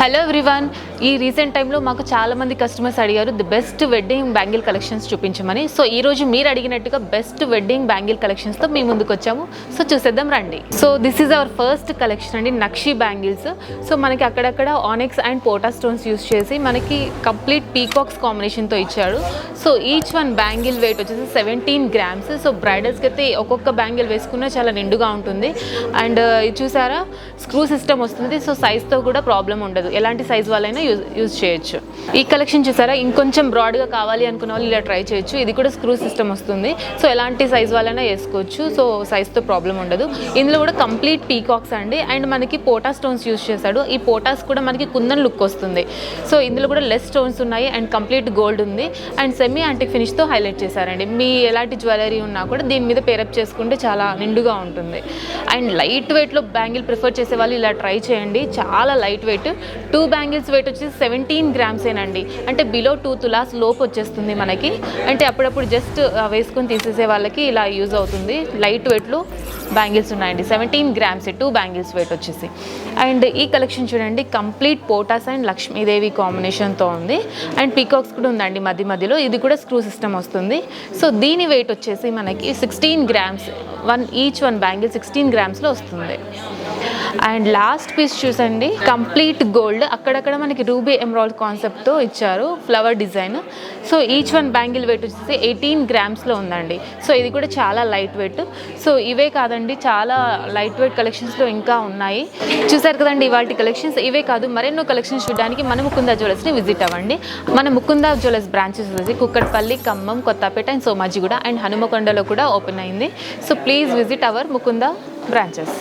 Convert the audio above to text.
Hello everyone, ఈ recent టైంలో మాకు చాలామంది కస్టమర్స్ అడిగారు the best wedding bangle collections చూపించమని. సో ఈరోజు మీరు అడిగినట్టుగా బెస్ట్ వెడ్డింగ్ బ్యాంగిల్ కలెక్షన్స్తో మీ ముందుకు వచ్చాము. సో చూసేద్దాం రండి. So this is our first collection అండి, నక్షి బ్యాంగిల్స్. సో మనకి అక్కడక్కడ onyx and pota stones use చేసి మనకి కంప్లీట్ పీకాక్స్ కాంబినేషన్తో ఇచ్చాడు. So each one bangle weight వచ్చేసి 17 grams. సో బ్రైడల్స్కి అయితే ఒక్కొక్క బ్యాంగిల్ వేసుకున్నా చాలా నిండుగా ఉంటుంది. అండ్ ఇది చూసారా, స్క్రూ సిస్టమ్ వస్తుంది. సో సైజ్తో కూడా ప్రాబ్లం ఉండదు, ఎలాంటి సైజ్ వాళ్ళైనా యూజ్ చేయొచ్చు. ఈ కలెక్షన్ చూసారా, ఇంకొంచెం బ్రాడ్గా కావాలి అనుకున్న వాళ్ళు ఇలా ట్రై చేయొచ్చు. ఇది కూడా స్క్రూ సిస్టమ్ వస్తుంది. సో ఎలాంటి సైజ్ వాళ్ళైనా వేసుకోవచ్చు. సో సైజ్తో ప్రాబ్లం ఉండదు. ఇందులో కూడా కంప్లీట్ పీకాక్స్ అండి. అండ్ మనకి పోటా స్టోన్స్ యూజ్ చేశాడు. ఈ పోటాస్ కూడా మనకి కుందన్ లుక్ వస్తుంది. సో ఇందులో కూడా లెస్ స్టోన్స్ ఉన్నాయి అండ్ కంప్లీట్ గోల్డ్ ఉంది. అండ్ సెమీ యాంటిక్ ఫినిష్తో హైలైట్ చేశారండి. మీ ఎలాంటి జ్యువెలరీ ఉన్నా కూడా దీని మీద పేరప్ చేసుకుంటే చాలా నిండుగా ఉంటుంది. అండ్ లైట్ వెయిట్లో బ్యాంగిల్ ప్రిఫర్ చేసే వాళ్ళు ఇలా ట్రై చేయండి. చాలా లైట్ వెయిట్. 2 బ్యాంగిల్స్ వెయిట్ వచ్చేసి 17 grams ఏనండి. అంటే బిలో 2 tulas లోపు వచ్చేస్తుంది మనకి. అంటే అప్పుడప్పుడు జస్ట్ వేసుకొని తీసేసే వాళ్ళకి ఇలా యూజ్ అవుతుంది. లైట్ వెయిట్లో బ్యాంగిల్స్ ఉన్నాయండి. 17 grams 2 బ్యాంగిల్స్ వెయిట్ వచ్చేసి. అండ్ ఈ కలెక్షన్ చూడండి, కంప్లీట్ పోటాస్ అండ్ లక్ష్మీదేవి కాంబినేషన్తో ఉంది. అండ్ పీకాక్స్ కూడా ఉందండి మధ్యలో. ఇది కూడా స్క్రూ సిస్టమ్ వస్తుంది. సో దీని వెయిట్ వచ్చేసి మనకి 16 grams. Each one bangle 16 grams వస్తుంది. అండ్ లాస్ట్ పీస్ చూసండి, కంప్లీట్ గోల్డ్. అక్కడక్కడ మనకి రూబీ ఎమరాల్డ్ కాన్సెప్ట్తో ఇచ్చారు, flower design. So each one bangle weight వచ్చేసి 18 grams ఉందండి. సో ఇది కూడా చాలా లైట్ వెయిట్. సో ఇవే కాదండి, చాలా లైట్ వెయిట్ కలెక్షన్స్లో ఇంకా ఉన్నాయి. చూసారు కదండి ఇవాళ కలెక్షన్స్. ఇవే కాదు, మరెన్నో కలెక్షన్స్ చూడడానికి మన ముకుందా జ్యువెలర్స్ని విజిట్ అవ్వండి. మన ముకుందా జ్యువెలర్స్ బ్రాంచెస్ వచ్చేసి కుక్కట్పల్లి, ఖమ్మం, కొత్తపేట అండ్ సోమాజిగూడ అండ్ హనుమకొండలో కూడా ఓపెన్ అయింది. So please visit our Mukunda branches.